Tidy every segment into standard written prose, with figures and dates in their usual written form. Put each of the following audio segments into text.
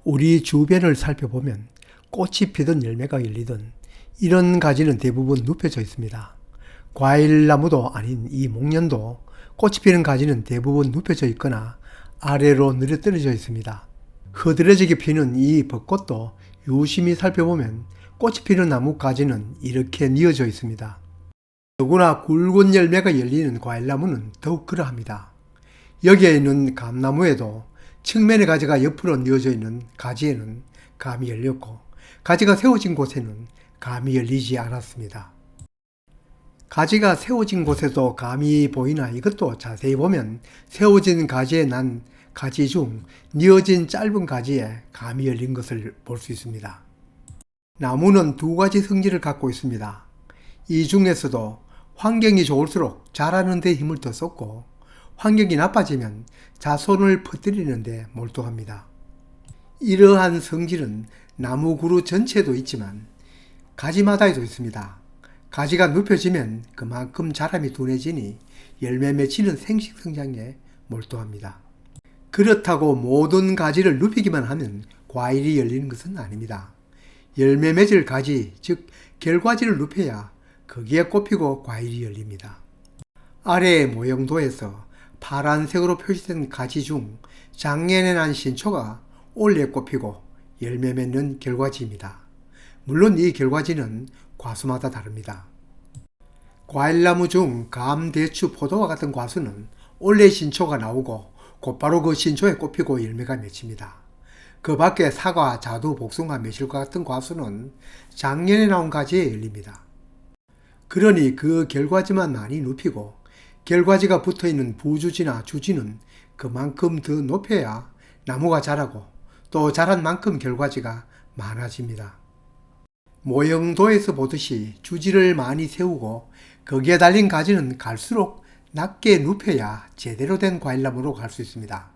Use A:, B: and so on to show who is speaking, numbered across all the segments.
A: 우리 주변을 살펴보면 꽃이 피든 열매가 열리든 이런 가지는 대부분 눕혀져 있습니다. 과일나무도 아닌 이 목련도 꽃이 피는 가지는 대부분 눕혀져 있거나 아래로 늘어뜨려져 있습니다. 흐드러지게 피는 이 벚꽃도 유심히 살펴보면 꽃이 피는 나무 가지는 이렇게 뉘어져 있습니다. 더구나 굵은 열매가 열리는 과일나무는 더욱 그러합니다. 여기에 있는 감나무에도 측면의 가지가 옆으로 뉘어져 있는 가지에는 감이 열렸고 가지가 세워진 곳에는 감이 열리지 않았습니다. 가지가 세워진 곳에도 감이 보이나 이것도 자세히 보면 세워진 가지에 난 가지 중 뉘어진 짧은 가지에 감이 열린 것을 볼 수 있습니다. 나무는 두 가지 성질을 갖고 있습니다. 이 중에서도 환경이 좋을수록 자라는 데 힘을 더 쏟고 환경이 나빠지면 자손을 퍼뜨리는 데 몰두합니다. 이러한 성질은 나무 그루 전체에도 있지만 가지마다에도 있습니다. 가지가 눕혀지면 그만큼 자람이 둔해지니 열매 맺히는 생식 성장에 몰두합니다. 그렇다고 모든 가지를 눕히기만 하면 과일이 열리는 것은 아닙니다. 열매 맺을 가지, 즉 결과지를 눕혀야 거기에 꽃피고 과일이 열립니다. 아래의 모형도에서 파란색으로 표시된 가지 중 작년에 난 신초가 올해 꽃피고 열매 맺는 결과지입니다. 물론 이 결과지는 과수마다 다릅니다. 과일나무 중 감, 대추, 포도와 같은 과수는 올해 신초가 나오고 곧바로 그 신초에 꽃피고 열매가 맺힙니다. 그 밖에 사과, 자두, 복숭아, 매실과 같은 과수는 작년에 나온 가지에 열립니다. 그러니 그 결과지만 많이 눕히고 결과지가 붙어있는 부주지나 주지는 그만큼 더 높여야 나무가 자라고 또 자란 만큼 결과지가 많아집니다. 모형도에서 보듯이 주지를 많이 세우고 거기에 달린 가지는 갈수록 낮게 눕혀야 제대로 된 과일나무로 갈 수 있습니다.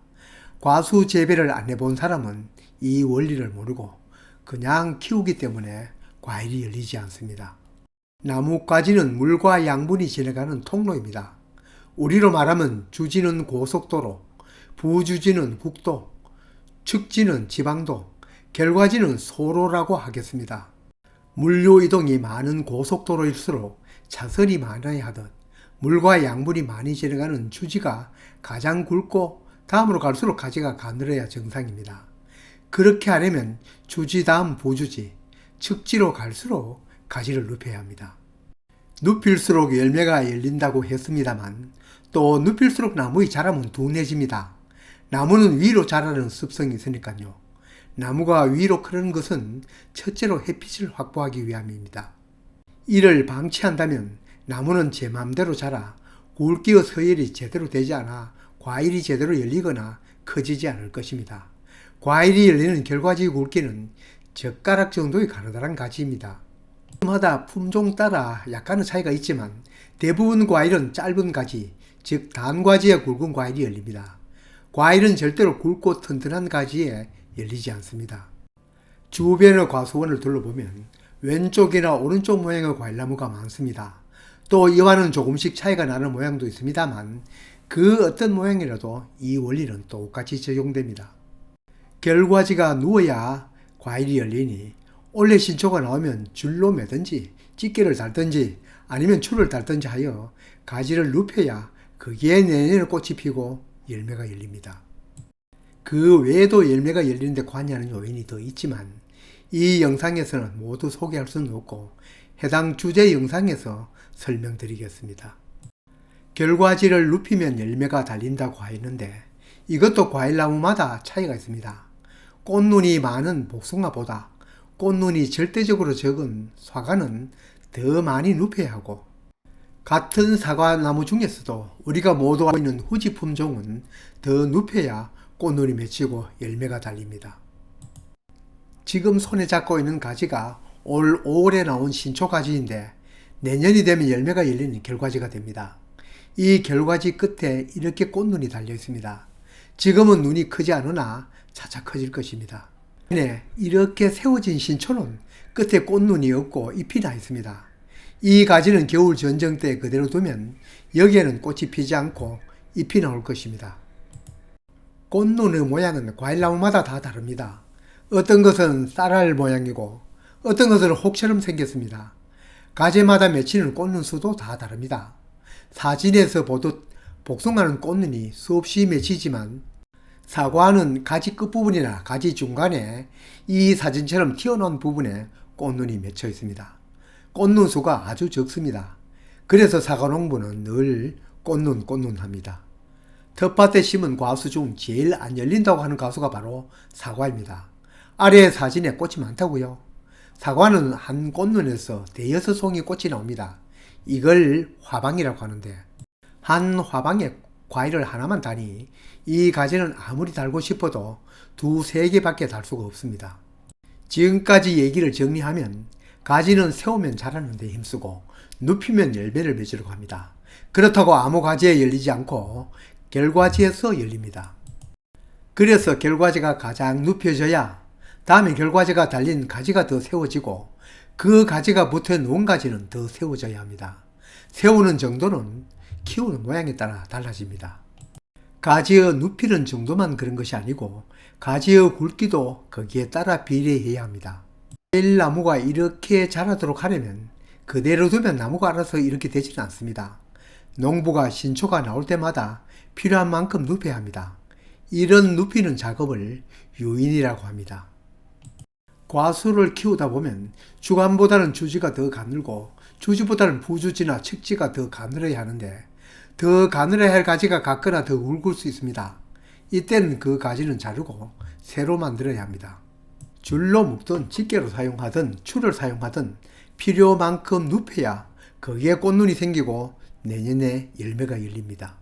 A: 과수 재배를 안 해본 사람은 이 원리를 모르고 그냥 키우기 때문에 과일이 열리지 않습니다. 나뭇가지는 물과 양분이 지나가는 통로입니다. 우리로 말하면 주지는 고속도로, 부주지는 국도, 측지는 지방도, 결과지는 소로라고 하겠습니다. 물류 이동이 많은 고속도로일수록 차선이 많아야 하듯 물과 양분이 많이 지나가는 주지가 가장 굵고 다음으로 갈수록 가지가 가늘어야 정상입니다. 그렇게 하려면 주지 다음 부주지, 측지로 갈수록 가지를 눕혀야 합니다. 눕힐수록 열매가 열린다고 했습니다만 또 눕힐수록 나무의 자람은 둔해집니다. 나무는 위로 자라는 습성이 있으니까요. 나무가 위로 크는 것은 첫째로 햇빛을 확보하기 위함입니다. 이를 방치한다면 나무는 제 맘대로 자라 굵기와 서열이 제대로 되지 않아 과일이 제대로 열리거나 커지지 않을 것입니다. 과일이 열리는 결과지 굵기는 젓가락 정도의 가느다란 가지입니다. 마다 품종 따라 약간의 차이가 있지만 대부분 과일은 짧은 가지, 즉 단과지에 굵은 과일이 열립니다. 과일은 절대로 굵고 튼튼한 가지에 열리지 않습니다. 주변의 과수원을 둘러보면 왼쪽이나 오른쪽 모양의 과일나무가 많습니다. 또 이와는 조금씩 차이가 나는 모양도 있습니다만 그 어떤 모양이라도 이 원리는 똑같이 적용됩니다. 결과지가 누워야 과일이 열리니 올해 신초가 나오면 줄로 매든지 집게를 달든지 아니면 줄을 달든지 하여 가지를 눕혀야 거기에 내년에 꽃이 피고 열매가 열립니다. 그 외에도 열매가 열리는데 관여하는 요인이 더 있지만 이 영상에서는 모두 소개할 수는 없고 해당 주제 영상에서 설명드리겠습니다. 결과지를 눕히면 열매가 달린다고 하였는데 이것도 과일나무마다 차이가 있습니다. 꽃눈이 많은 복숭아보다 꽃눈이 절대적으로 적은 사과는 더 많이 눕혀야 하고 같은 사과나무 중에서도 우리가 모두 알고 있는 후지 품종은 더 눕혀야 꽃눈이 맺히고 열매가 달립니다. 지금 손에 잡고 있는 가지가 올 5월에 나온 신초 가지인데 내년이 되면 열매가 열리는 결과지가 됩니다. 이 결과지 끝에 이렇게 꽃눈이 달려 있습니다. 지금은 눈이 크지 않으나 차차 커질 것입니다. 이렇게 세워진 신초는 끝에 꽃눈이 없고 잎이 나 있습니다. 이 가지는 겨울 전정 때 그대로 두면 여기에는 꽃이 피지 않고 잎이 나올 것입니다. 꽃눈의 모양은 과일나무마다 다 다릅니다. 어떤 것은 쌀알 모양이고 어떤 것은 혹처럼 생겼습니다. 가지마다 맺히는 꽃눈 수도 다 다릅니다. 사진에서 보듯 복숭아는 꽃눈이 수없이 맺히지만 사과는 가지 끝부분이나 가지 중간에 이 사진처럼 튀어나온 부분에 꽃눈이 맺혀 있습니다. 꽃눈 수가 아주 적습니다. 그래서 사과 농부는 늘 꽃눈 합니다. 텃밭에 심은 과수 중 제일 안 열린다고 하는 과수가 바로 사과입니다. 아래 사진에 꽃이 많다고요. 사과는 한 꽃눈에서 대여섯 송이 꽃이 나옵니다. 이걸 화방이라고 하는데 한 화방에 과일을 하나만 다니 이 가지는 아무리 달고 싶어도 두세 개밖에 달 수가 없습니다. 지금까지 얘기를 정리하면 가지는 세우면 자라는 데 힘쓰고 눕히면 열매를 맺으려고 합니다. 그렇다고 아무 가지에 열리지 않고 결과지에서 열립니다. 그래서 결과지가 가장 눕혀져야 다음에 결과지가 달린 가지가 더 세워지고 그 가지가 붙어 놓은 가지는 더 세워져야 합니다. 세우는 정도는 키우는 모양에 따라 달라집니다. 가지의 눕히는 정도만 그런 것이 아니고 가지의 굵기도 거기에 따라 비례해야 합니다. 과일나무가 이렇게 자라도록 하려면 그대로 두면 나무가 알아서 이렇게 되지는 않습니다. 농부가 신초가 나올 때마다 필요한 만큼 눕혀야 합니다. 이런 눕히는 작업을 유인이라고 합니다. 과수를 키우다 보면 주간보다는 주지가 더 가늘고 주지보다는 부주지나 측지가 더 가늘어야 하는데 더 가늘어야 할 가지가 같거나 더 굵을 수 있습니다. 이때는 그 가지는 자르고 새로 만들어야 합니다. 줄로 묶든 집게로 사용하든 줄을 사용하든 필요만큼 눕혀야 거기에 꽃눈이 생기고 내년에 열매가 열립니다.